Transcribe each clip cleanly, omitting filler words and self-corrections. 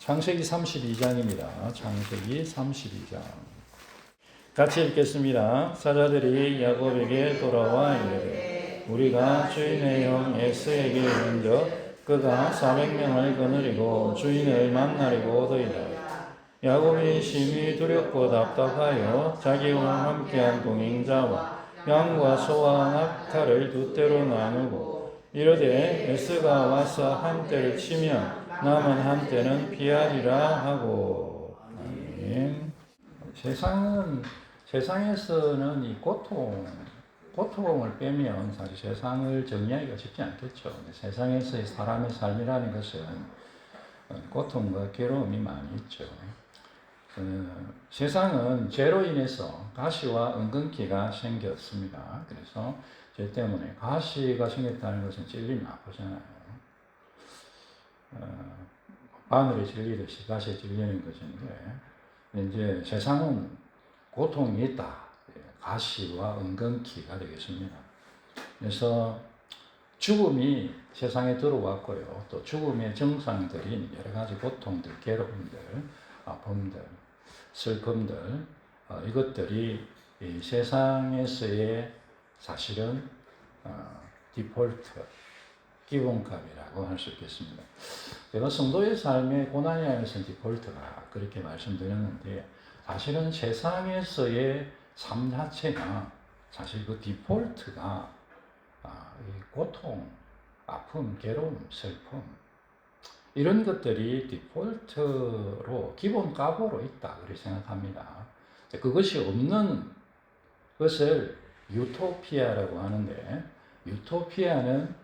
창세기 32장입니다. 창세기 32장. 같이 읽겠습니다. 사자들이 야곱에게 돌아와 이르되 우리가 주인의 형 에스에게 이른즉 그가 400명을 거느리고 주인을 만나려고 오더이다. 야곱이 심히 두렵고 답답하여 자기와 함께한 동행자와 양과 소와 낙타를 두 떼로 나누고 이르되 에스가 와서 한 떼를 치면 남은 한 떼는 피하리라 하고. 아멘. 세상에서는 이 고통을 빼면 사실 세상을 정리하기가 쉽지 않겠죠. 세상에서의 사람의 삶이라는 것은 고통과 괴로움이 많이 있죠. 세상은 죄로 인해서 가시와 은근기가 생겼습니다. 그래서 죄 때문에 가시가 생겼다는 것은 찔리면 아프잖아요. 바늘에 찔리듯이 가시에 찔리는 것인데, 이제 세상은 고통이 있다. 가시와 은근기가 되겠습니다. 그래서 죽음이 세상에 들어왔고요. 또 죽음의 정상들인 여러 가지 고통들, 괴로움들, 아픔들, 슬픔들, 이것들이 이 세상에서의 사실은 디폴트, 기본값이라고 할 수 있겠습니다. 제가 성도의 삶의 고난이라는 것은 디폴트가 그렇게 말씀드렸는데, 사실은 세상에서의 삶 자체가 사실 그 디폴트가 이 고통, 아픔, 괴로움, 슬픔 이런 것들이 디폴트로 기본값으로 있다 그렇게 생각합니다. 그것이 없는 것을 유토피아라고 하는데, 유토피아는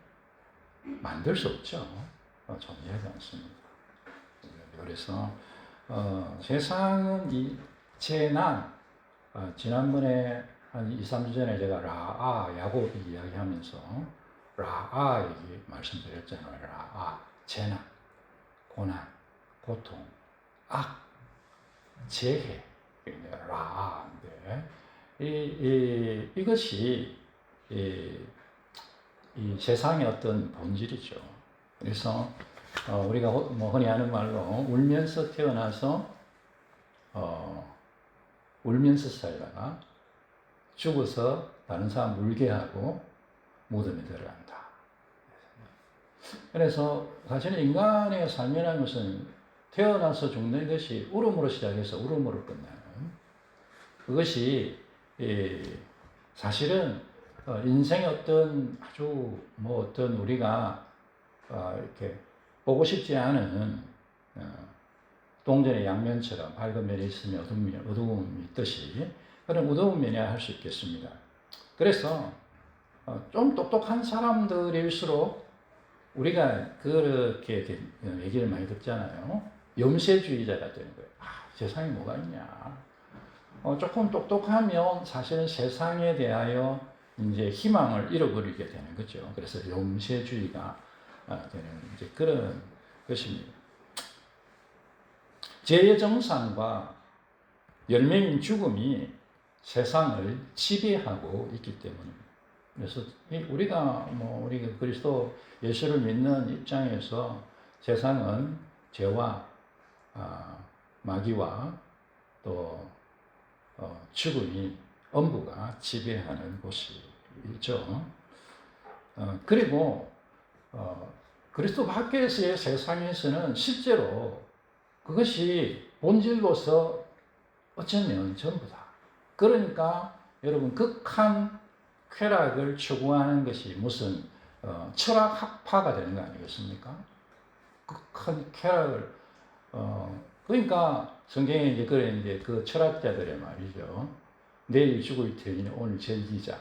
만들 수 없죠. 존재하지 않습니다. 그래서 세상은 이 재난, 지난번에 한 2, 3주 전에 제가 야곱이 이야기하면서 얘기 말씀드렸잖아요. 재난, 고난, 고통, 악, 재해, 이것이 이 세상의 어떤 본질이죠. 그래서 우리가 흔히 하는 말로 울면서 태어나서 울면서 살다가 죽어서 다른 사람 울게 하고 무덤에 들어간다. 그래서 사실은 인간의 삶이라는 것은 태어나서 죽는 것이 울음으로 시작해서 울음으로 끝나는, 그것이 사실은 인생의 어떤 아주 어떤 우리가 이렇게 보고 싶지 않은 동전의 양면처럼 밝은 면이 있으면 어두움이 있듯이 그런 어두운 면이라 할 수 있겠습니다. 그래서 좀 똑똑한 사람들일수록 우리가 그렇게 얘기를 많이 듣잖아요. 염세주의자가 되는 거예요. 세상에 뭐가 있냐. 조금 똑똑하면 사실은 세상에 대하여 이제 희망을 잃어버리게 되는 거죠. 그래서 염세주의가 되는 이제 그런 것입니다. 죄의 정상과 열매인 죽음이 세상을 지배하고 있기 때문입니다. 그래서 우리가 그리스도 예수를 믿는 입장에서 세상은 죄와 마귀와 또 죽음이 엄부가 지배하는 곳이죠. 그리고 그리스도 밖에서의 세상에서는 실제로 그것이 본질로서 어쩌면 전부다. 그러니까 여러분, 극한 쾌락을 추구하는 것이 무슨 철학 학파가 되는 거 아니겠습니까? 극한 쾌락을 그러니까 성경에 이제 그 철학자들의 말이죠. 내일 죽을 테니 오늘 즐기자.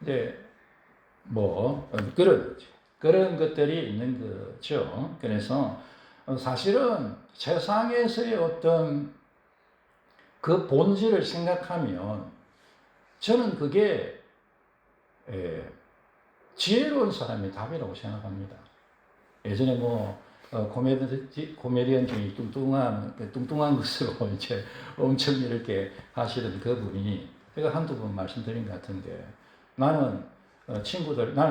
이제 그런 것들이 있는 거죠. 그래서 사실은 세상에서의 어떤 그 본질을 생각하면 저는 그게 지혜로운 사람의 답이라고 생각합니다. 예전에 코미디언 중에 뚱뚱한 것으로 이제 엄청 이렇게 하시던 그분이 제가 한두 번 말씀드린 것 같은데, 나는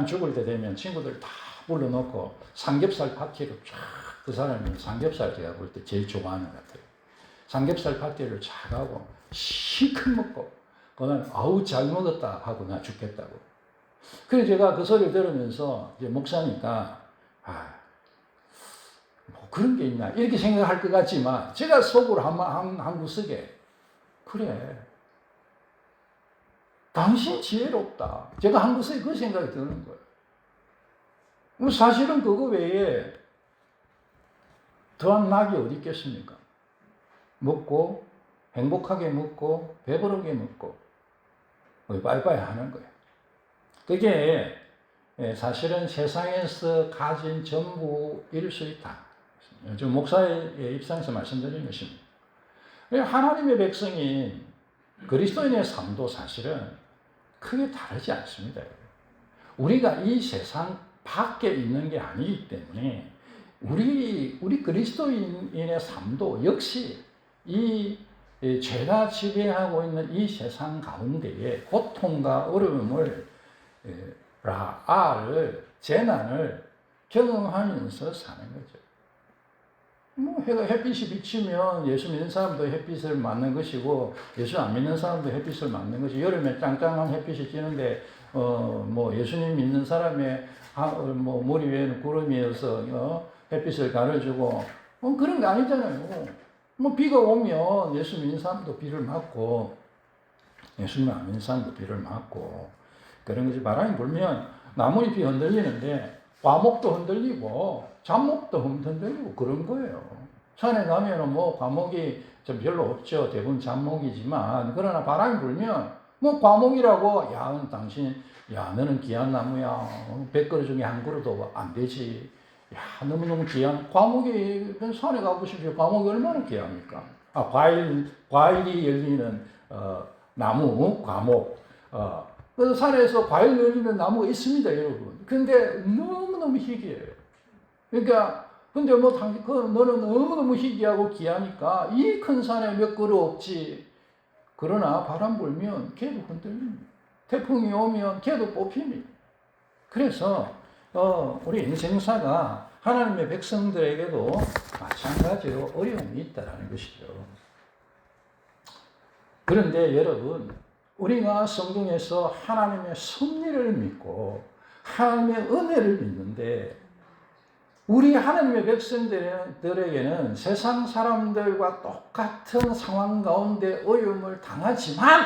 죽을 때 되면 친구들 다 불러놓고 삼겹살 파티를 쫙 그 사람이 삼겹살 제가 볼 때 제일 좋아하는 것 같아요. 삼겹살 파티를 잘 하고 실컷 먹고 그다음에 아우 잘 먹었다 하고 나 죽겠다고. 그래서 제가 그 소리를 들으면서 이제 목사니까 뭐 그런 게 있나 이렇게 생각할 것 같지만 제가 속으로 한 구석에 그래 당신 지혜롭다. 제가 한 구석에 그 생각이 드는 거예요. 사실은 그거 외에 더한 낙이 어디 있겠습니까? 먹고 행복하게 먹고 배부르게 먹고 빠이빠이 하는 거예요. 그게 사실은 세상에서 가진 전부일 수 있다. 요즘 목사의 입장에서 말씀드리는 것입니다. 하나님의 백성인 그리스도인의 삶도 사실은 크게 다르지 않습니다. 우리가 이 세상 밖에 있는 게 아니기 때문에 우리 그리스도인의 삶도 역시 이 죄가 지배하고 있는 이 세상 가운데에 고통과 어려움을 라아를 재난을 경험하면서 사는 거죠. 뭐 해가 햇빛이 비치면 예수 믿는 사람도 햇빛을 맞는 것이고 예수 안 믿는 사람도 햇빛을 맞는 것이 여름에 짱짱한 햇빛이 찌는데 뭐 예수님 믿는 사람의 뭐 머리 위에는 구름이어서 햇빛을 가려주고 그런 게 아니잖아요. 뭐 비가 오면 예수 믿는 사람도 비를 맞고 예수님 안 믿는 사람도 비를 맞고 그런 거지. 바람이 불면 나뭇잎이 흔들리는데 과목도 흔들리고 잡목도 흔들리고 그런 거예요. 산에 가면은 뭐 과목이 좀 별로 없죠. 대부분 잡목이지만 그러나 바람이 불면 뭐 과목이라고 야 너는 귀한 나무야. 100그루 중에 한 그루도 안 되지. 야 너무너무 귀한 과목이 산에 가보십시오. 과목이 얼마나 귀합니까? 과일이 열리는 나무 과목. 그래서 산에서 과일 열리는 나무가 있습니다, 여러분. 근데 너무너무 희귀해요. 그러니까, 근데 뭐, 너는 너무너무 희귀하고 귀하니까 이 큰 산에 몇 그루 없지. 그러나 바람 불면 걔도 흔들립니다. 태풍이 오면 걔도 뽑힙니다. 그래서, 우리 인생사가 하나님의 백성들에게도 마찬가지로 어려움이 있다는 것이죠. 그런데 여러분, 우리가 성경에서 하나님의 섭리를 믿고 하나님의 은혜를 믿는데 우리 하나님의 백성들에게는 세상 사람들과 똑같은 상황 가운데 어려움을 당하지만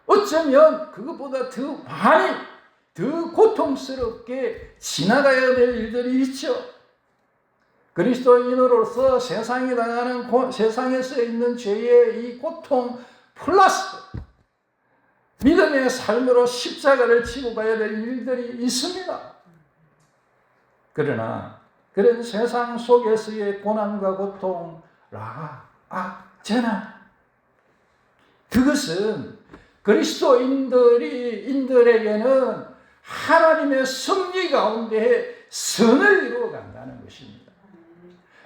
어쩌면 그것보다 더 많이 더 고통스럽게 지나가야 될 일들이 있죠. 그리스도인으로서 세상에 당하는 세상에서 있는 죄의 이 고통 플러스 믿음의 삶으로 십자가를 지고 가야 될 일들이 있습니다. 그러나 그런 세상 속에서의 고난과 고통, 재난 그것은 그리스도인들에게는 하나님의 섭리 가운데 선을 이루어 간다는 것입니다.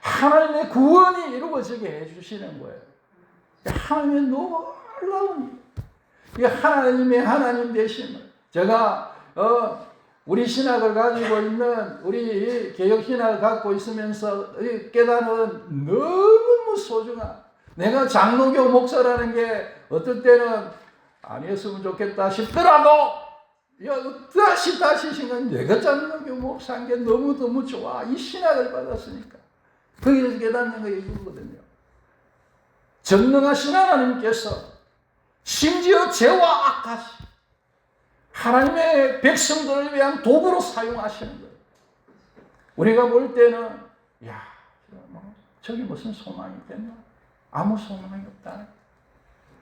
하나님의 구원이 이루어지게 해주시는 거예요. 하나님의 놀라운 이 하나님의 하나님 되심을 제가 우리 신학을 가지고 있는 우리 개혁 신학을 갖고 있으면서 깨달은 너무 소중한 내가 장로교 목사라는 게 어떨 때는 아니었으면 좋겠다 싶더라도 다시 생각 내가 장로교 목사인 게 너무너무 좋아. 이 신학을 받았으니까 거기에서 깨닫는 거 이거거든요. 전능하신 하나님께서 심지어 죄와 악까지 하나님의 백성들을 위한 도구로 사용하시는 거예요. 우리가 볼 때는 저기 무슨 소망이 있겠나? 아무 소망이 없다.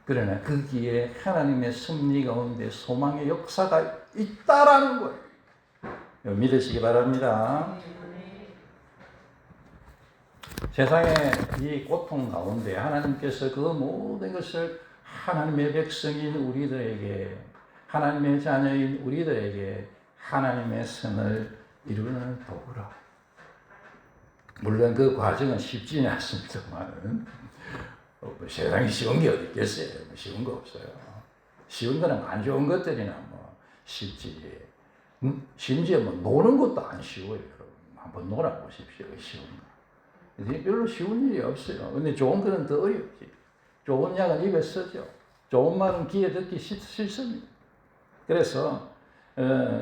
그러나 거기에 하나님의 섭리 가운데 소망의 역사가 있다라는 거예요. 믿으시기 바랍니다. 세상의 이 고통 가운데 하나님께서 그 모든 것을 하나님의 백성인 우리들에게 하나님의 자녀인 우리들에게 하나님의 선을 이루는 도구라. 물론 그 과정은 쉽지는 않습니다만 세상에 쉬운 게 어디 있겠어요. 쉬운 거 없어요. 쉬운 거는 안 좋은 것들이나 뭐 쉽지. 심지어 뭐 노는 것도 안 쉬워요. 여러분. 한번 놀아보십시오. 쉬운가. 별로 쉬운 일이 없어요. 근데 좋은 거는 더 어렵지. 좋은 약은 입에 쓰죠. 좋은 말은 귀에 듣기 싫습니다. 그래서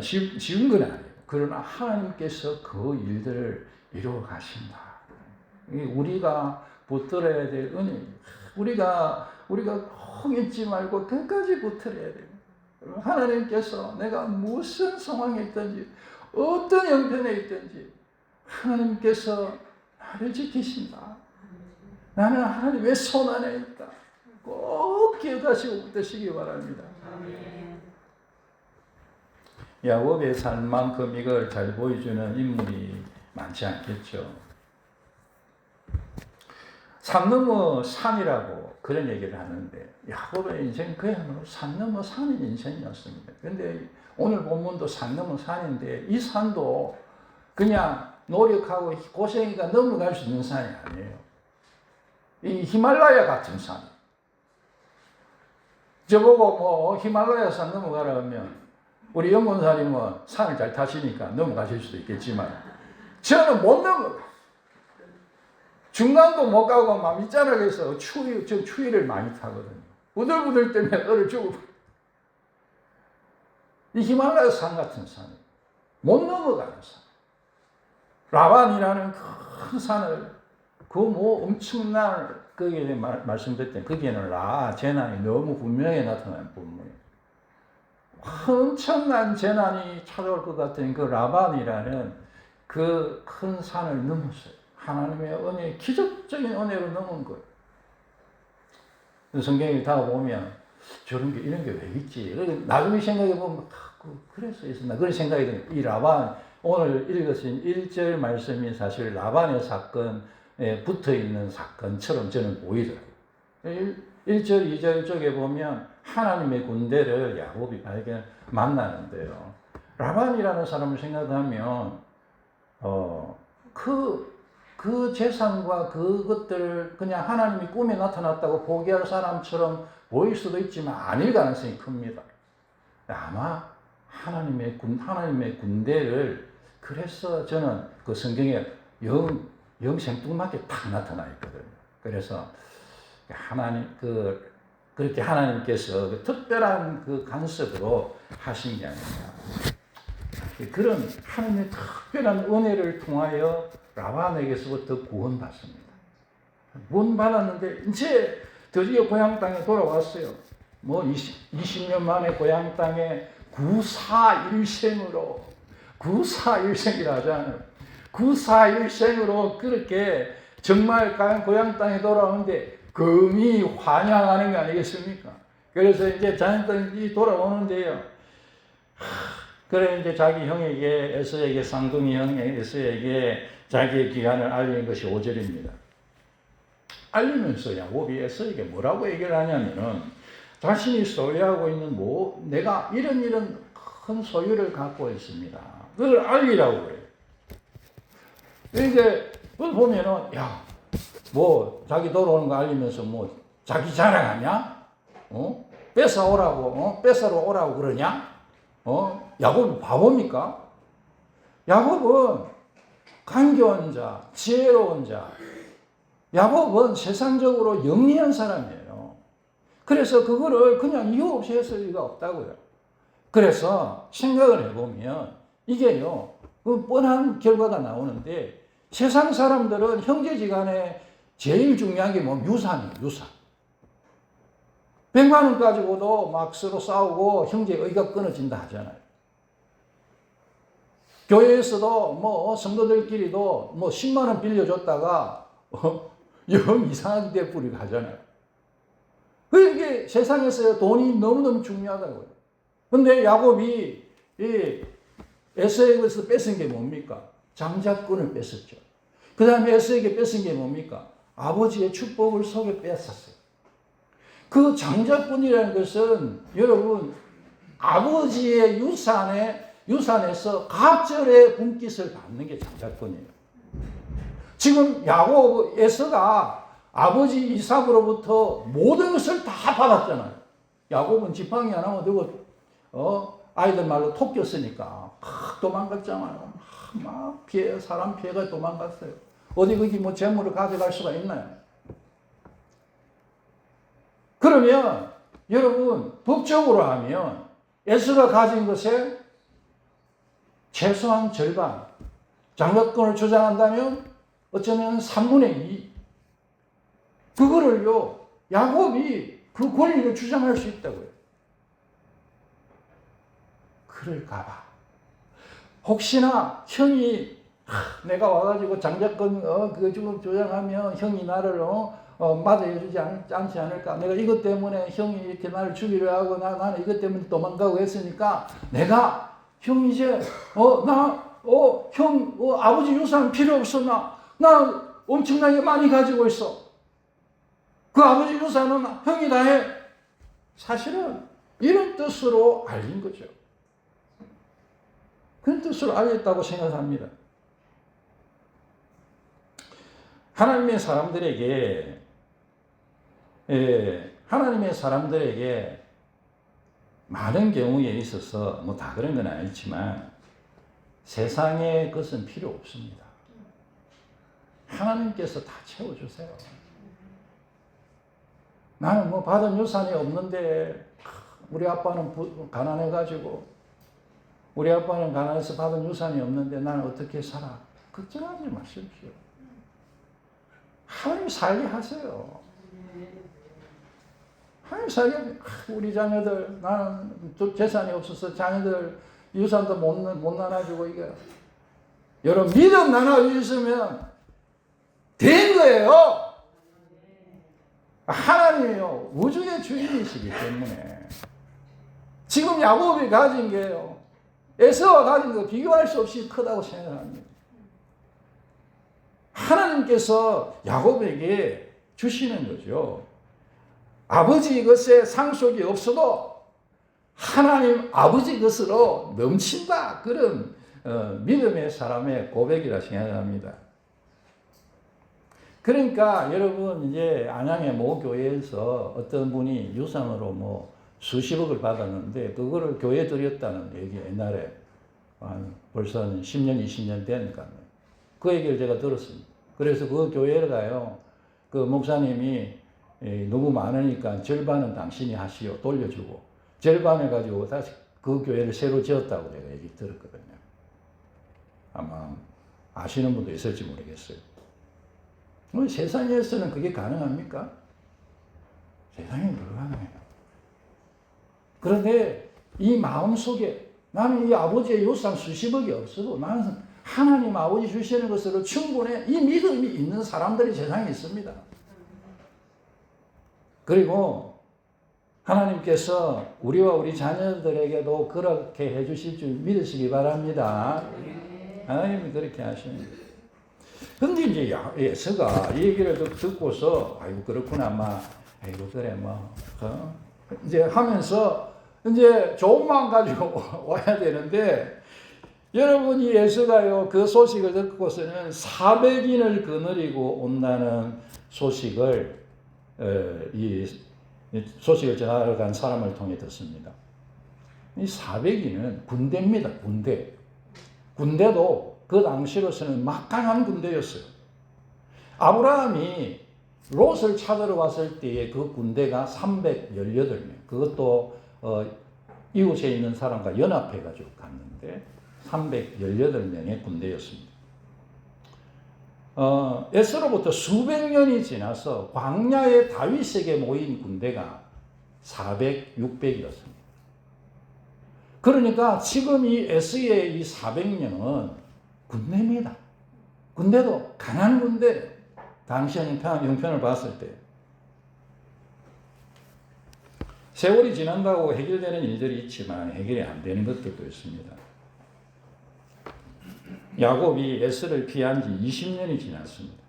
쉬운 건 아니에요. 그러나 하나님께서 그 일들을 이루어 가신다. 우리가 붙들어야 될 은혜. 우리가 꼭 잊지 말고 끝까지 붙들어야 돼요. 하나님께서 내가 무슨 상황에 있든지 어떤 형편에 있든지 하나님께서 나를 지키신다. 나는 하나님의 손 안에 있다. 꼭 기억하시고 붙드시기 바랍니다. 야곱의 삶만큼 이걸 잘 보여주는 인물이 많지 않겠죠. 산 넘어 산이라고 그런 얘기를 하는데 야곱의 인생 그야말로 산 넘어 산인 인생이었습니다. 그런데 오늘 본문도 산 넘어 산인데 이 산도 그냥 노력하고 고생이가 넘어갈 수 있는 산이 아니에요. 이 히말라야 같은 산. 저보고 뭐 히말라야 산 넘어가라 하면 우리 연못사님은 산을 잘 타시니까 넘어가실 수도 있겠지만 저는 못 넘어가. 중간도 못 가고 막 밑자락에서 추위를 많이 타거든요. 부들부들 때문에 얼어 죽어버려요. 이 히말라야 산 같은 산이 못 넘어가는 산. 라반이라는 큰 산을 엄청난 거기에 말씀드렸던 거기에는 재난이 너무 분명히 나타나는 부분이에요. 엄청난 재난이 찾아올 것 같은 그 라반이라는 그 큰 산을 넘었어요. 하나님의 은혜, 기적적인 은혜로 넘은 거예요. 성경에 다 보면 이런 게 왜 있지? 나중에 생각해 보면 그래서 있었나 그런 생각이 들어요. 이 라반 오늘 읽으신 1절 말씀이 사실 라반의 사건에 붙어 있는 사건처럼 저는 보이더라고요. 1절, 2절 쪽에 보면 하나님의 군대를 야곱이 만나는데요. 라반이라는 사람을 생각하면 그 재산과 그것들을 그냥 하나님이 꿈에 나타났다고 포기할 사람처럼 보일 수도 있지만 아닐 가능성이 큽니다. 아마 하나님의 군대를 그래서 저는 그 성경에 영 생뚱맞게 딱 나타나 있거든요. 그래서 그렇게 하나님께서 그 특별한 그 간섭으로 하신 게 아닙니다. 그런 하나님의 특별한 은혜를 통하여 라반에게서부터 구원받습니다. 구원받았는데 이제 드디어 고향 땅에 돌아왔어요. 20년 만에 고향 땅에 구사일생이라 하잖아요. 구사일생으로 그렇게 정말 고향 땅에 돌아오는데 금이 환영하는 거 아니겠습니까? 그래서 이제 자연스럽게 돌아오는데요. 그래 이제 자기 형에게 에서에게 쌍둥이 형 에서에게 자기의 귀환을 알리는 것이 5절입니다. 알리면서 야곱이 에서에게 뭐라고 얘기를 하냐면은 자신이 소유하고 있는 내가 이런 큰 소유를 갖고 있습니다. 그걸 알리라고 그래요. 이제 그걸 보면은 자기 돌아오는 거 알리면서 자기 자랑하냐? 뺏어러 오라고 그러냐? 야곱이 바보입니까? 야곱은 간교한 자, 지혜로운 자. 야곱은 세상적으로 영리한 사람이에요. 그래서 그거를 그냥 이유 없이 했을 리가 없다고요. 그래서 생각을 해보면 이게요, 그 뻔한 결과가 나오는데 세상 사람들은 형제지간에 제일 중요한 게 유산이에요, 유산. 100만 원 가지고도 막 서로 싸우고 형제 의가 끊어진다 하잖아요. 교회에서도 성도들끼리도 10만 원 빌려줬다가 영 이상하게 돼버리고 하잖아요. 이게 세상에서 돈이 너무너무 중요하다고요. 근데 야곱이 에서에게서 뺏은 게 뭡니까? 장자권을 뺏었죠. 그 다음에 에서에게 뺏은 게 뭡니까? 아버지의 축복을 속에 뺏었어요. 그 장자권이라는 것은 여러분 아버지의 유산에서 갑절의 분깃을 받는 게 장자권이에요. 지금 에서가 아버지 이삭으로부터 모든 것을 다 받았잖아요. 야곱은 지팡이 하나만 들고 아이들 말로 토끼였으니까 막 도망갔잖아요. 막 막 사람 피해가 도망갔어요. 어디 거기 뭐 재물을 가져갈 수가 있나요? 그러면 여러분 법적으로 하면 에스가 가진 것의 최소한 절반, 장자권을 주장한다면 어쩌면 3분의 2. 그거를요, 야곱이 그 권리를 주장할 수 있다고요. 그럴까봐. 혹시나 형이 내가 와가지고 장자권 그거 지금 주장하면 형이 나를 맞아주지 않지 않을까. 내가 이것 때문에 형이 이렇게 나를 죽이려 하고 나는 이것 때문에 도망가고 했으니까 내가 형 이제 형 아버지 유산 필요 없어. 나 엄청나게 많이 가지고 있어. 그 아버지 유산은 형이 다 해. 사실은 이런 뜻으로 알린 거죠. 그런 뜻으로 알렸다고 생각합니다. 하나님의 사람들에게 많은 경우에 있어서 뭐 다 그런 건 아니지만 세상의 것은 필요 없습니다. 하나님께서 다 채워주세요. 나는 뭐 받은 유산이 없는데 우리 아빠는 가난해가지고 우리 아빠는 가난해서 받은 유산이 없는데 나는 어떻게 살아? 걱정하지 마십시오. 하나님 살게 하세요. 하나님 살게 우리 자녀들 나는 재산이 없어서 자녀들 유산도 못 나눠주고 이게 여러분 믿음 나눠주셨으면 된 거예요. 하나님이요 우주의 주인이시기 때문에 지금 야곱이 가진 게요 에서와 가진 거 비교할 수 없이 크다고 생각합니다. 하나님께서 야곱에게 주시는 거죠. 아버지 것에 상속이 없어도 하나님 아버지 것으로 넘친다. 그런 믿음의 사람의 고백이라 생각합니다. 그러니까 여러분 이제 안양의 모 교회에서 어떤 분이 유산으로 뭐 수십억을 받았는데 그거를 교회에 드렸다는 얘기 옛날에 벌써 한 10년 20년 되니까요. 그 얘기를 제가 들었습니다. 그래서 그 교회를 가요. 그 목사님이 너무 많으니까 절반은 당신이 하시오 돌려주고 절반을 가지고 다시 그 교회를 새로 지었다고 제가 얘기 들었거든요. 아마 아시는 분도 있을지 모르겠어요. 세상에서는 그게 가능합니까? 세상에 불가능해요. 그런데 이 마음속에 나는 이 아버지의 유산 수십억이 없어도 나는 하나님 아버지 주시는 것으로 충분해. 이 믿음이 있는 사람들이 세상에 있습니다. 그리고 하나님께서 우리와 우리 자녀들에게도 그렇게 해주실 줄 믿으시기 바랍니다. 하나님이 그렇게 하십니다. 근데 이제 에서가 이 얘기를 듣고서 아이고 그렇구나 아이고 그래 이제 하면서 이제 좋은 마음 가지고 와야 되는데 여러분이 에서가요 그 소식을 듣고서는 400인을 거느리고 온다는 소식을 이 소식을 전하러 간 사람을 통해 듣습니다. 이 400인은 군대입니다. 군대도 그 당시로서는 막강한 군대였어요. 아브라함이 롯을 찾으러 왔을 때에 그 군대가 318명. 그것도 이웃에 있는 사람과 연합해가지고 갔는데 318명의 군대였습니다. 에스로부터 수백 년이 지나서 광야의 다윗에게 모인 군대가 400, 600이었습니다. 그러니까 지금 이 에스의 이 400명은 군대입니다. 군대도 강한 군대. 당시 형편을 봤을 때. 세월이 지난다고 해결되는 일들이 있지만 해결이 안 되는 것들도 있습니다. 야곱이 에스를 피한 지 20년이 지났습니다.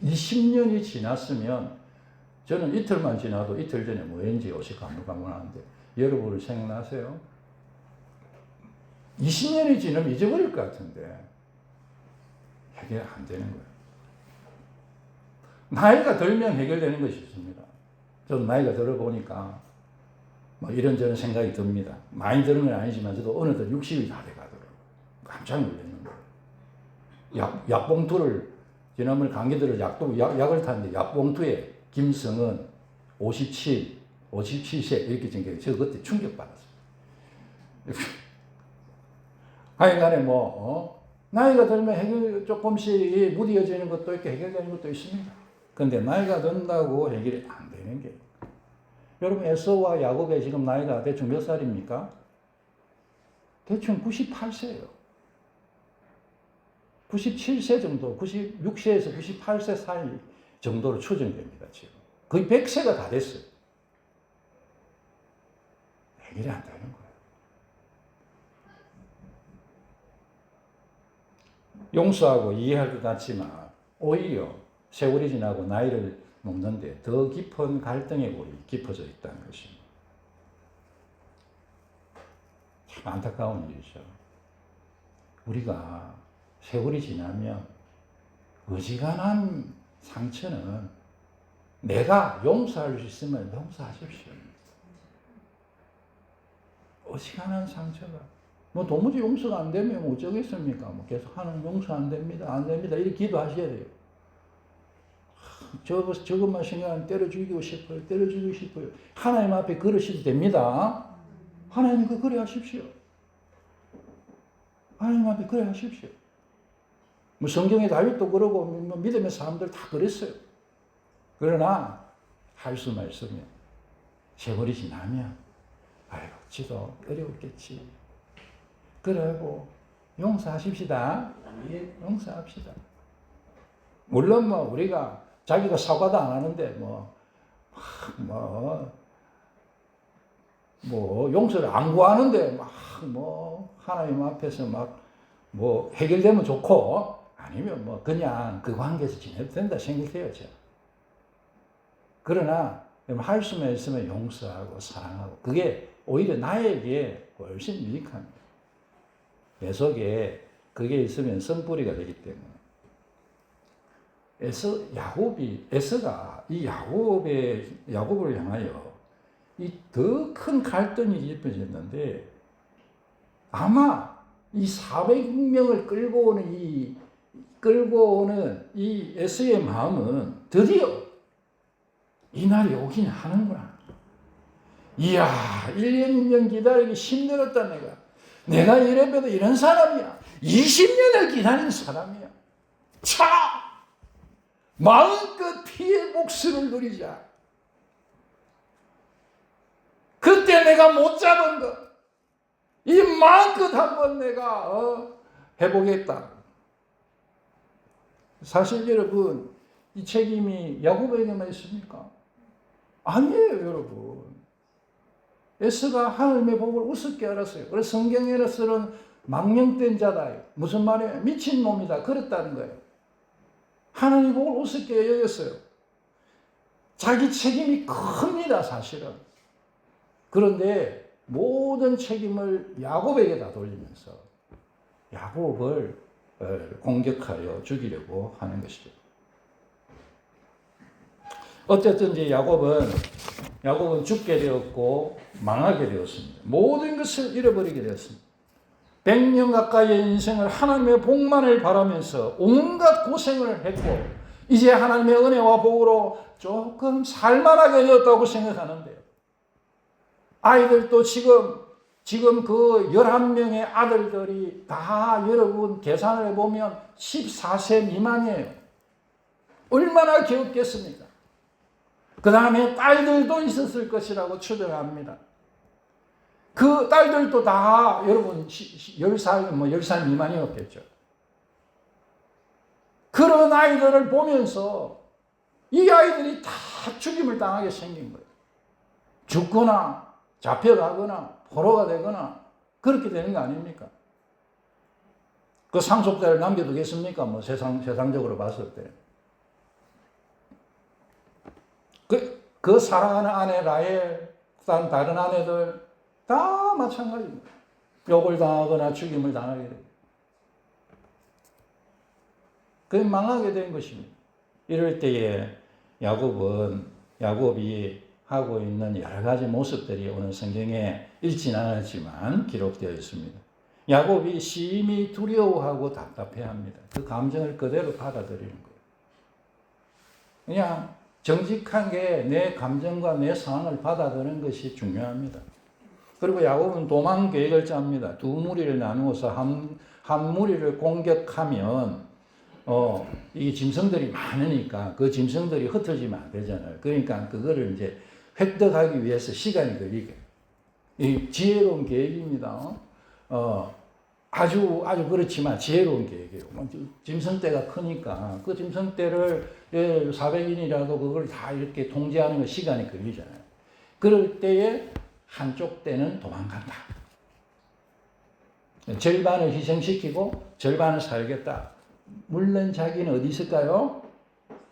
20년이 지났으면 저는 이틀만 지나도 이틀 전에 뭐 했는지 요새 가물가물하는데 여러분을 생각나세요? 20년이 지나면 잊어버릴 것 같은데 해결 안 되는 거예요. 나이가 들면 해결되는 것이 있습니다. 저도 나이가 들어보니까 뭐 이런저런 생각이 듭니다. 많이 드는 건 아니지만 저도 어느덧 60이 다 돼가더라고요. 깜짝 놀랐는 거예요. 약봉투를 지난번에 강의 들어 약을 탔는데 약봉투에 김성은 57세 이렇게 적혀있어요. 저 그때 충격받았어요. 하여간에 나이가 들면 조금씩 무뎌지는 것도 있고 해결되는 것도 있습니다. 그런데 나이가 든다고 해결이 안 되는 게, 여러분 에서와 야곱의 지금 나이가 대충 몇 살입니까? 대충 98세예요. 97세 정도, 96세에서 98세 사이 정도로 추정됩니다, 지금. 거의 100세가 다 됐어요. 해결이 안 되는 거예요. 용서하고 이해할 것 같지만 오히려 세월이 지나고 나이를 먹는데 더 깊은 갈등의 골이 깊어져 있다는 것입니다. 참 안타까운 일이죠. 우리가 세월이 지나면 어지간한 상처는 내가 용서할 수 있으면 용서하십시오. 어지간한 상처가 도무지 용서가 안 되면 어쩌겠습니까? 계속 하는 용서 안 됩니다. 안 됩니다. 이렇게 기도하셔야 돼요. 저것만 생각하면 때려 죽이고 싶어요. 때려 죽이고 싶어요. 하나님 앞에 그러셔도 됩니다. 하나님 그래 하십시오. 하나님 앞에 그래 하십시오. 성경에 다윗도 그러고 믿음의 사람들 다 그랬어요. 그러나 할 수만 있으면 세월이 지나면 아이고 지도 어려웠겠지. 그러고 용서하십시다. 용서합시다. 물론 우리가 자기가 사과도 안 하는데 용서를 안 구하는데 하나님 앞에서 해결되면 좋고 아니면 그냥 그 관계에서 지내도 된다 생각해요, 제가. 그러나 할 수만 있으면 용서하고 사랑하고 그게 오히려 나에게 훨씬 유익합니다. 내 속에 그게 있으면 선뿌리가 되기 때문에. 에서가 이 야곱을 향하여 이 더 큰 갈등이 깊어졌는데 아마 이 400명을 끌고 오는 이 에서의 마음은 드디어 이 날이 오긴 하는구나. 이야, 1년 2년 기다리기 힘들었다 내가 이래봬도 이런 사람이야. 20년을 기다린 사람이야. 마음껏 피의 목숨을 누리자. 그때 내가 못 잡은 것, 이 마음껏 한번 내가 해보겠다. 사실 여러분, 이 책임이 야곱에게만 있습니까? 아니에요, 여러분. 에서가 하나님의 복을 우습게 알았어요. 그래서 성경에서는 망령된 자다. 무슨 말이에요? 미친놈이다. 그랬다는 거예요. 하나님의 복을 우습게 여겼어요. 자기 책임이 큽니다, 사실은. 그런데 모든 책임을 야곱에게 다 돌리면서 야곱을 공격하여 죽이려고 하는 것이죠. 어쨌든 이제 야곱은 죽게 되었고 망하게 되었습니다. 모든 것을 잃어버리게 되었습니다. 100년 가까이의 인생을 하나님의 복만을 바라면서 온갖 고생을 했고 이제 하나님의 은혜와 복으로 조금 살만하게 되었다고 생각하는데요. 아이들도 지금 그 11명의 아들들이 다 여러분 계산을 해보면 14세 미만이에요. 얼마나 귀엽겠습니까? 그 다음에 딸들도 있었을 것이라고 추정합니다. 그 딸들도 다 여러분 10살, 10살 미만이었겠죠. 그런 아이들을 보면서 이 아이들이 다 죽임을 당하게 생긴 거예요. 죽거나 잡혀가거나 포로가 되거나 그렇게 되는 거 아닙니까? 그 상속자를 남겨두겠습니까? 세상적으로 봤을 때. 그 사랑하는 아내 라헬, 다른 아내들 다 마찬가지입니다. 욕을 당하거나 죽임을 당하게 됩니다. 그게 망하게 된 것입니다. 이럴 때에 야곱이 하고 있는 여러 가지 모습들이 오늘 성경에 읽진 않았지만 기록되어 있습니다. 야곱이 심히 두려워하고 답답해합니다. 그 감정을 그대로 받아들이는 거예요. 그냥 정직하게 내 감정과 내 상황을 받아들이는 것이 중요합니다. 그리고 야곱은 도망 계획을 짭니다. 두 무리를 나누어서 한 무리를 공격하면 이 짐승들이 많으니까 그 짐승들이 흩어지면 안 되잖아요. 그러니까 그거를 이제 획득하기 위해서 시간이 걸리게. 이 지혜로운 계획입니다. 아주 그렇지만 지혜로운 계획이에요. 짐승떼가 크니까 그 짐승떼를 400인이라도 그걸 다 이렇게 통제하는 거 시간이 걸리잖아요. 그럴 때에 한쪽 떼는 도망간다. 절반을 희생시키고 절반을 살겠다. 물론 자기는 어디 있을까요?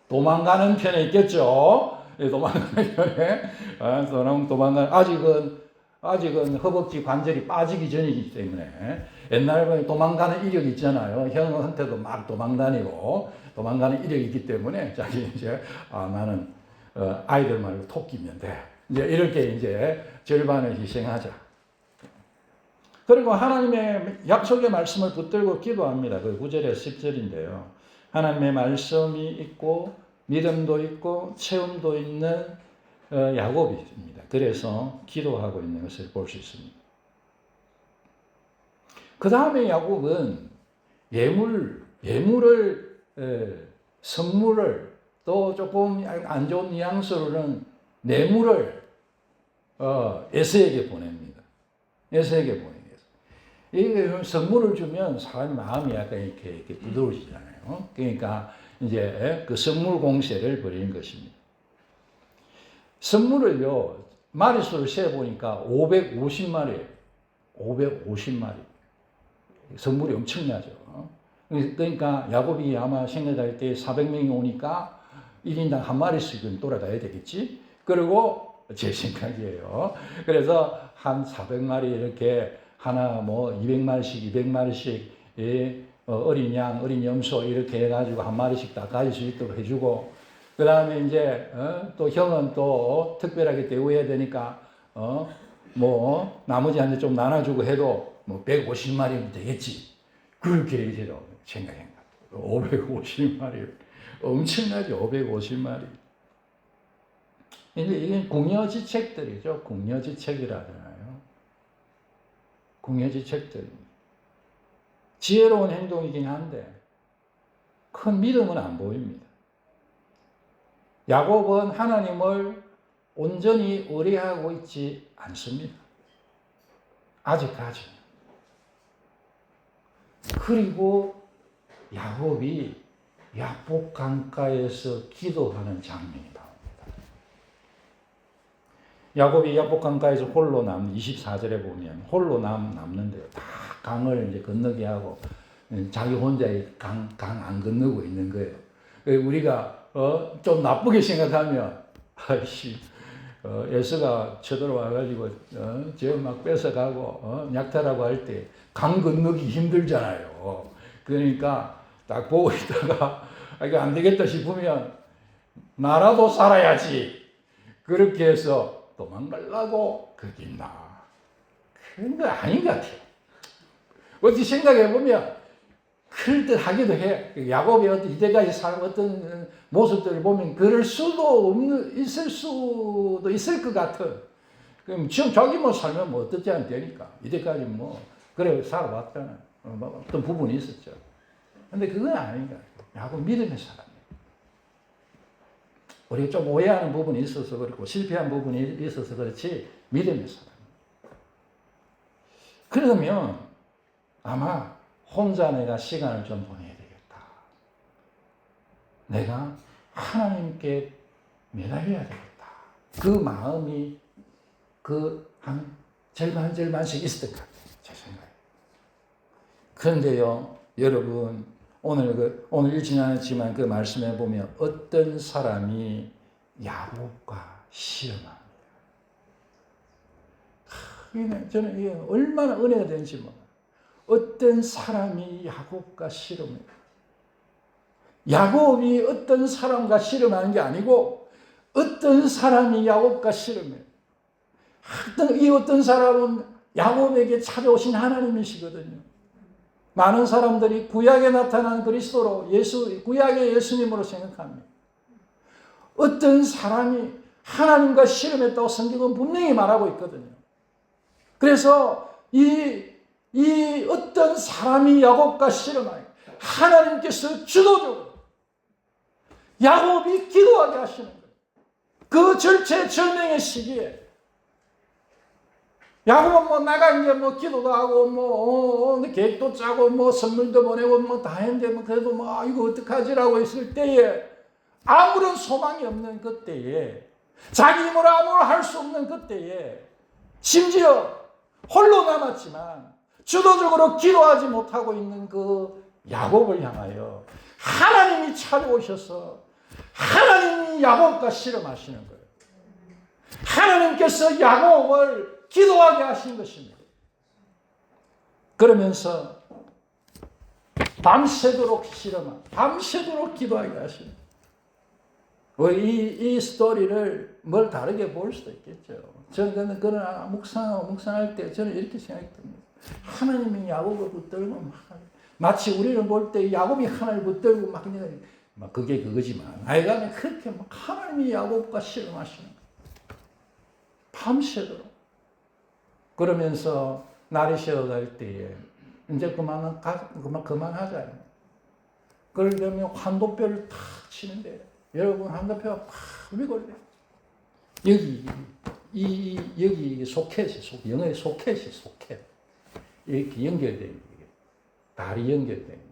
도망가는 편에 있겠죠. 도망가는 편에. 아직은 허벅지 관절이 빠지기 전이기 때문에 옛날에 도망가는 이력이 있잖아요. 형한테도 막 도망가는 이력이 있기 때문에 자기 이제 나는 아이들 말고 토끼면 돼. 이제 이렇게 이제 절반을 희생하자. 그리고 하나님의 약속의 말씀을 붙들고 기도합니다. 그 9절에서 10절인데요. 하나님의 말씀이 있고 믿음도 있고 체험도 있는 야곱입니다. 그래서 기도하고 있는 것을 볼 수 있습니다. 그 다음에 야곱은 선물을 또 조금 안 좋은 뉘앙스로는 뇌물을 에서에게 보냅니다. 에서에게 보내기 위해서. 이 선물을 주면 사람 마음이 약간 이렇게 부드러워지잖아요. 그러니까 이제 그 선물 공세를 벌이는 것입니다. 선물을요, 마리수를 세어보니까 550마리예요. 550마리. 선물이 엄청나죠. 그러니까 야곱이 아마 생각할 때 400명이 오니까 1인당 한 마리씩은 돌아다녀야 되겠지. 그리고 제 생각이에요. 그래서 한 400마리 이렇게 하나 200마리씩 200마리씩 어린 양, 어린 염소 이렇게 해가지고 한 마리씩 다 가질 수 있도록 해주고, 그 다음에 이제 또 형은 또 특별하게 대우해야 되니까 나머지한테 좀 나눠주고 해도 150마리면 되겠지. 그렇게 이제 생각한 것 같아요. 550마리. 엄청나죠. 550마리. 이게 궁여지책들이죠. 궁여지책이라 하잖아요. 궁여지책들입니다. 지혜로운 행동이긴 한데 큰 믿음은 안 보입니다. 야곱은 하나님을 온전히 의뢰하고 있지 않습니다. 아직까지. 그리고 야곱이 야복 강가에서 기도하는 장면이 나옵니다. 야곱이 야복 강가에서 홀로 24절에 보면 홀로 남는데요. 다 강을 이제 건너게 하고 자기 혼자 강 안 건너고 있는 거예요. 우리가 좀 나쁘게 생각하면 에서가 쳐들어와가지고 저 막 뺏어가고 약탈하고 할 때 강 건너기 힘들잖아요. 그러니까 딱 보고 있다가 이거 안 되겠다 싶으면 나라도 살아야지. 그렇게 해서 도망가려고 거기 나. 그런 거 아닌 것 같아요. 어떻게 생각해보면 그럴듯 하기도 해. 야곱이 이때까지 살 어떤 모습들을 보면 그럴 수도 있을 것 같은. 그럼 지금 자기 살면 어떻지 않 되니까. 이때까지 그래 살아왔잖아요. 어떤 부분이 있었죠. 근데 그건 아닌 것 같아요. 야곱 믿음의 사람이에요. 우리가 좀 오해하는 부분이 있어서 그렇고 실패한 부분이 있어서 그렇지 믿음의 사람이에요. 그러면 아마 혼자 내가 시간을 좀 보내야 되겠다. 내가 하나님께 매달려야 되겠다. 그 마음이 한 절반씩 있었던 것 같아요. 제 생각에. 그런데요, 여러분, 오늘 읽지는 않았지만 그 말씀에 보면 어떤 사람이 야곱과 씨름합니다. 저는 이게 얼마나 은혜가 되는지 몰라요. 어떤 사람이 야곱과 씨름해요. 야곱이 어떤 사람과 씨름하는 게 아니고 어떤 사람이 야곱과 씨름해요. 이 어떤 사람은 야곱에게 찾아오신 하나님이시거든요. 많은 사람들이 구약에 나타난 그리스도로 구약의 예수님으로 생각합니다. 어떤 사람이 하나님과 씨름했다고 성경은 분명히 말하고 있거든요. 그래서 이 어떤 사람이 야곱과 씨름하여 하나님께서 주도적으로 야곱이 기도하게 하시는 거예요. 그 절체절명의 시기에 야곱은 뭐 나가 이제 뭐 기도도 하고 계획도 짜고 선물도 보내고 다 했는데 그래도 이거 어떡하지라고 했을 때에 아무런 소망이 없는 그때에 자기 힘으로 아무런 할 수 없는 그때에 심지어 홀로 남았지만 주도적으로 기도하지 못하고 있는 그 야곱을 향하여 하나님이 찾아오셔서 하나님이 야곱과 씨름하시는 거예요. 하나님께서 야곱을 기도하게 하신 것입니다. 그러면서 밤새도록 밤새도록 기도하게 하십니다. 이 스토리를 뭘 다르게 볼 수도 있겠죠. 저는 그러나 묵상할 때 저는 이렇게 생각합니다. 하나님이 야곱을 붙들고 마치 우리를 볼 때 야곱이 하나님을 붙들고 그게 그거지만 하여간에 그렇게 하나님이 야곱과 씨름하시는 거예요. 밤새도록. 그러면서 날이 새어갈 때에 이제 그만하자. 그러려면 환도뼈를 탁 치는데 여러분 환도뼈가 팍 위골 여기 소켓이 영어의 소켓이 이렇게 연결되어 있는 게 다리 연결되어 있는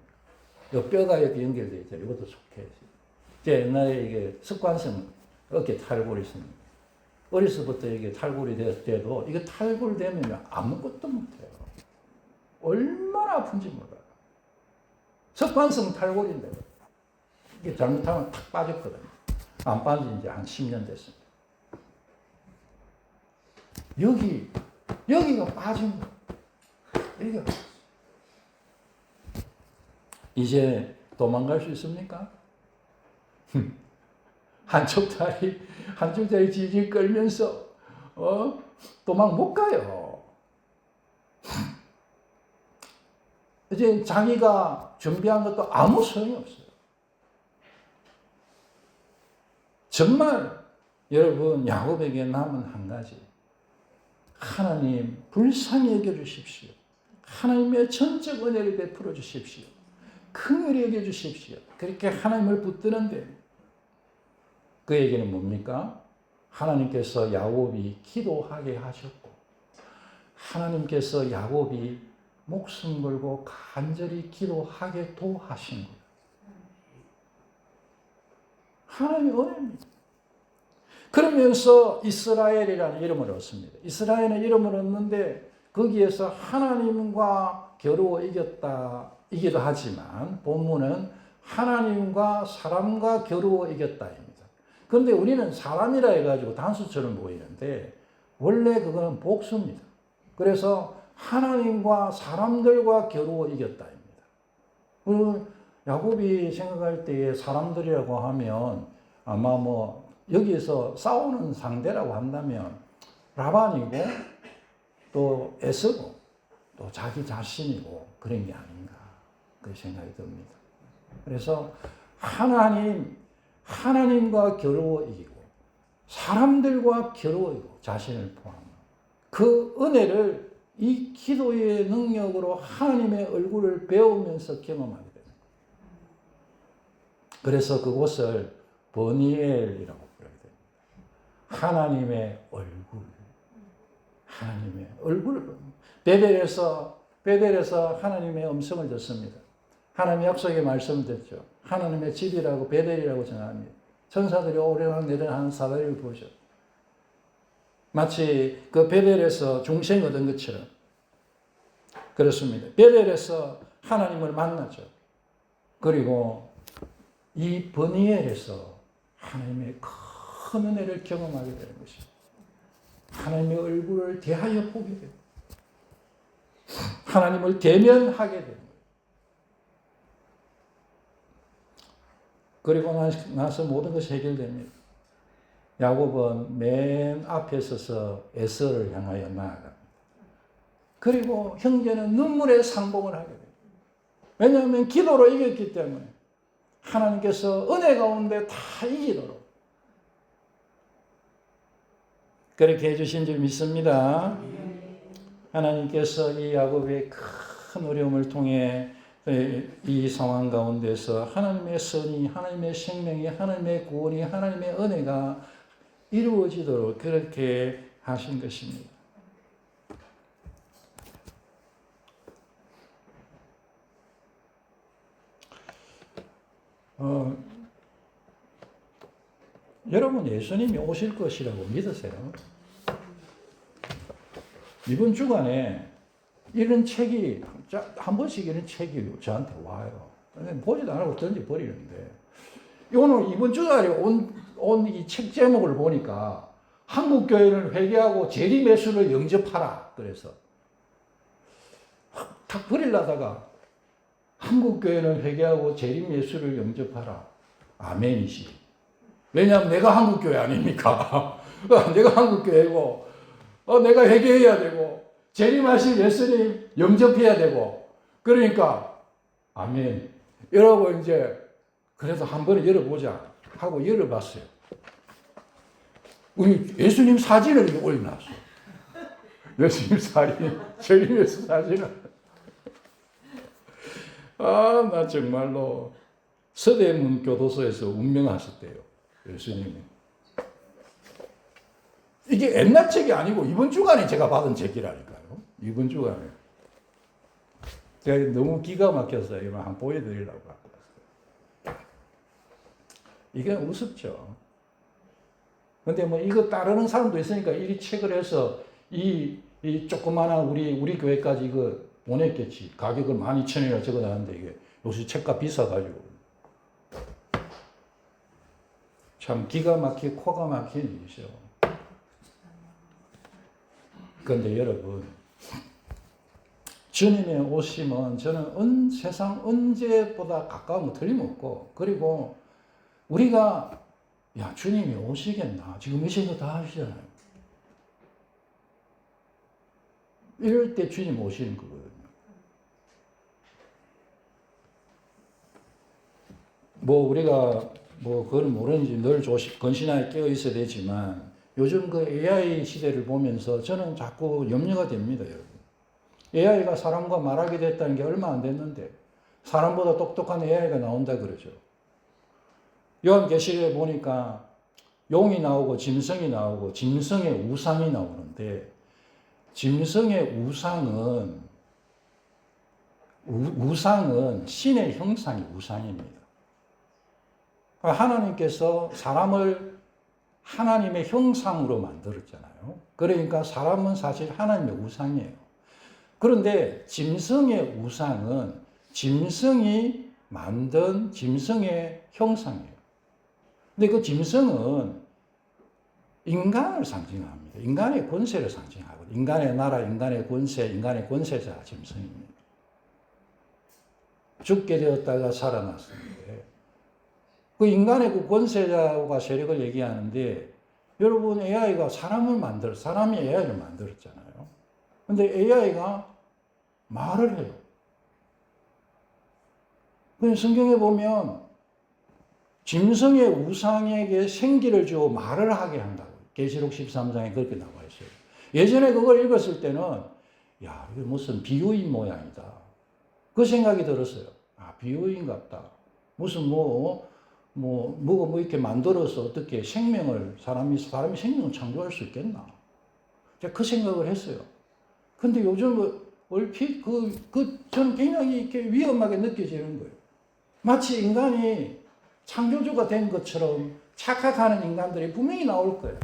거. 뼈가 이렇게 연결되어 있잖아요. 이것도 소켓이. 제 옛날에 이게 습관성 어깨 탈골이 있습니다. 어렸을 때부터 이게 탈골이 됐을 때도 이게 탈골되면 아무것도 못해요. 얼마나 아픈지 몰라요. 습관성 탈골인데 이게 잘못하면 탁 빠졌거든요. 안 빠진 지 한 10년 됐습니다. 여기가 빠진 거예요. 여기가. 이제 도망갈 수 있습니까? 한쪽 다리 질질 끌면서 도망 못 가요. 이제 자기가 준비한 것도 아무 소용이 없어요. 정말 여러분 야곱에게 남은 한 가지, 하나님 불쌍히 여겨주십시오. 하나님의 전적 은혜를 베풀어 주십시오. 긍휼히 여겨주십시오. 그렇게 하나님을 붙드는데 그 얘기는 뭡니까? 하나님께서 야곱이 기도하게 하셨고 하나님께서 야곱이 목숨 걸고 간절히 기도하게도 하신 거예요. 하나님의 은혜입니다. 그러면서 이스라엘이라는 이름을 얻습니다. 이스라엘은 이름을 얻는데 거기에서 하나님과 겨루어 이기도 하지만 본문은 하나님과 사람과 겨루어 이겼다입니다. 그런데 우리는 사람이라 해가지고 단수처럼 보이는데 원래 그거는 복수입니다. 그래서 하나님과 사람들과 겨루어 이겼다입니다. 그리고 야곱이 생각할 때에 사람들이라고 하면 아마 여기에서 싸우는 상대라고 한다면 라반이고 또 에서고 또 자기 자신이고 그런 게 아닌가 그 생각이 듭니다. 그래서 하나님과 겨루어 이기고 사람들과 겨루어 이기고 자신을 포함한 그 은혜를 이 기도의 능력으로 하나님의 얼굴을 배우면서 경험하게 됩니다. 그래서 그곳을 버니엘이라고 부르게 됩니다. 하나님의 얼굴. 하나님의 얼굴을 베델에서 하나님의 음성을 듣습니다. 하나님의 약속의 말씀을 듣죠. 하나님의 집이라고 베델이라고 정합니다. 천사들이 오르락 내리락 사다리를 보죠. 마치 그 베델에서 중생을 얻은 것처럼 그렇습니다. 베델에서 하나님을 만나죠. 그리고 이 버니엘에서 하나님의 큰 은혜를 경험하게 되는 것입니다. 하나님의 얼굴을 대하여 보게 됩니다. 하나님을 대면하게 됩니다. 그리고 나서 모든 것이 해결됩니다. 야곱은 맨 앞에 서서 에서를 향하여 나아갑니다. 그리고 형제는 눈물의 상봉을 하게 돼요. 왜냐하면 기도로 이겼기 때문에 하나님께서 은혜 가운데 다 이기도록 그렇게 해주신 줄 믿습니다. 하나님께서 이 야곱의 큰 어려움을 통해 이 상황 가운데서 하나님의 선이, 하나님의 생명이, 하나님의 구원이, 하나님의 은혜가 이루어지도록 그렇게 하신 것입니다. 여러분 예수님이 오실 것이라고 믿으세요? 이번 주간에 이런 책이 한 번씩 이런 책이 저한테 와요. 보지도 안 하고 던져버리는데 오늘 이번 주간에 온 이 책 제목을 보니까 한국 교회를 회개하고 재림 예수를 영접하라. 그래서 탁 버리려다가 한국 교회는 회개하고 재림 예수를 영접하라. 아멘이지. 왜냐하면 내가 한국 교회 아닙니까? 내가 한국 교회고 내가 회개해야 되고 재림하신 예수님 영접해야 되고 그러니까 아멘. 이러고 이제 그래서 한번 열어보자 하고 열어봤어요. 우리 예수님 사진을 올려놨어. 예수님 사진, 재림 예수 사진을. 나 정말로 서대문 교도소에서 운명하셨대요. 예수님이. 이게 옛날 책이 아니고 이번 주간에 제가 받은 책이라니까요. 이번 주간에. 제가 너무 기가 막혀서 이거 한번 보여드리려고 합니다. 이게 우습죠. 근데 뭐 이거 따르는 사람도 있으니까 이 책을 해서 이 조그마한 우리 교회까지 이거 보냈겠지. 가격을 12,000원이라 적어놨는데 이게 요새 책값 비싸가지고. 참 기가 막히게 코가 막힌 일이죠. 그런데 여러분, 주님의 오심은 저는 세상 언제보다 가까운 거 틀림없고, 그리고 우리가 주님이 오시겠나? 지금 이 생각 다 하시잖아요. 이럴 때 주님 오시는 거거든요. 우리가 그건 모르는지 늘 건신하게 깨어 있어야 되지만, 요즘 그 AI 시대를 보면서 저는 자꾸 염려가 됩니다, 여러분. AI가 사람과 말하게 됐다는 게 얼마 안 됐는데, 사람보다 똑똑한 AI가 나온다 그러죠. 요한계시록에 보니까 용이 나오고 짐승이 나오고 짐승의 우상이 나오는데, 짐승의 우상은 신의 형상이 우상입니다. 하나님께서 사람을 하나님의 형상으로 만들었잖아요. 그러니까 사람은 사실 하나님의 우상이에요. 그런데 짐승의 우상은 짐승이 만든 짐승의 형상이에요. 근데 그 짐승은 인간을 상징합니다. 인간의 권세를 상징하거든요. 인간의 나라, 인간의 권세, 인간의 권세자 짐승입니다. 죽게 되었다가 살아났는데 그 인간의 그 권세자와 세력을 얘기하는데, 여러분 AI가 사람이 AI를 만들었잖아요. 근데 AI가 말을 해요. 그래서 성경에 보면 짐승의 우상에게 생기를 주어 말을 하게 한다고. 계시록 13장에 그렇게 나와 있어요. 예전에 그걸 읽었을 때는 이게 무슨 비유인 모양이다. 그 생각이 들었어요. 비유인 같다. 무슨 이렇게 만들어서 어떻게 사람이 생명을 창조할 수 있겠나. 제가 그 생각을 했어요. 근데 요즘 얼핏 저는 굉장히 이렇게 위험하게 느껴지는 거예요. 마치 인간이 창조주가 된 것처럼 착각하는 인간들이 분명히 나올 거예요.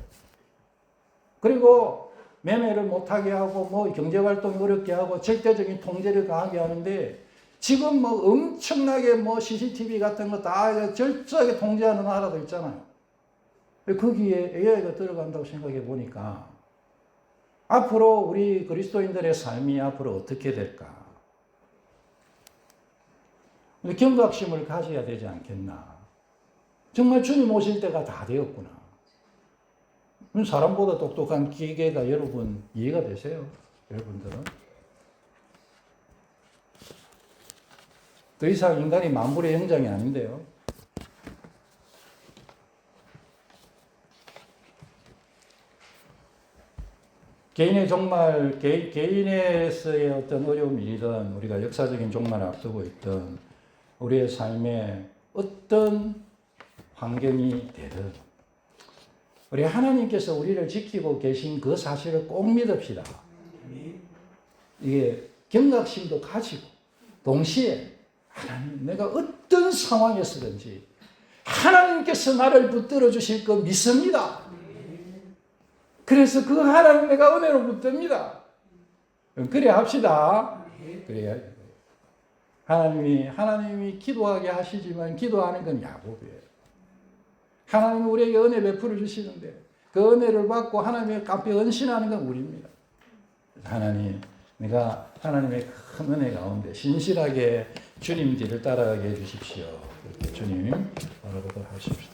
그리고 매매를 못하게 하고 경제활동이 어렵게 하고 절대적인 통제를 가하게 하는데, 지금 엄청나게 CCTV 같은 거 다 철저하게 통제하는 나라도 있잖아요. 거기에 AI가 들어간다고 생각해 보니까 앞으로 우리 그리스도인들의 삶이 앞으로 어떻게 될까? 우리 경각심을 가져야 되지 않겠나? 정말 주님 오실 때가 다 되었구나. 사람보다 똑똑한 기계가 여러분 이해가 되세요? 여러분들은? 더 이상 인간이 만물의 영장이 아닌데요. 개인의 종말, 개인에서의 어떤 어려움이든 우리가 역사적인 종말을 앞두고 있던 우리의 삶에 어떤 환경이 되든 우리 하나님께서 우리를 지키고 계신 그 사실을 꼭 믿읍시다. 이게 경각심도 가지고 동시에 하나님, 내가 어떤 상황에서든지 하나님께서 나를 붙들어 주실 거 믿습니다. 그래서 그 하나님 내가 은혜로 붙듭니다. 그래 합시다. 그래야 하나님이 기도하게 하시지만 기도하는 건 야곱이에요. 하나님이 우리에게 은혜 베풀어 주시는데 그 은혜를 받고 하나님의 앞에 헌신하는 건 우리입니다. 하나님, 내가 하나님의 큰 은혜 가운데 신실하게 주님 뒤를 따라가게 해주십시오. 주님 바라보도록 하십시오.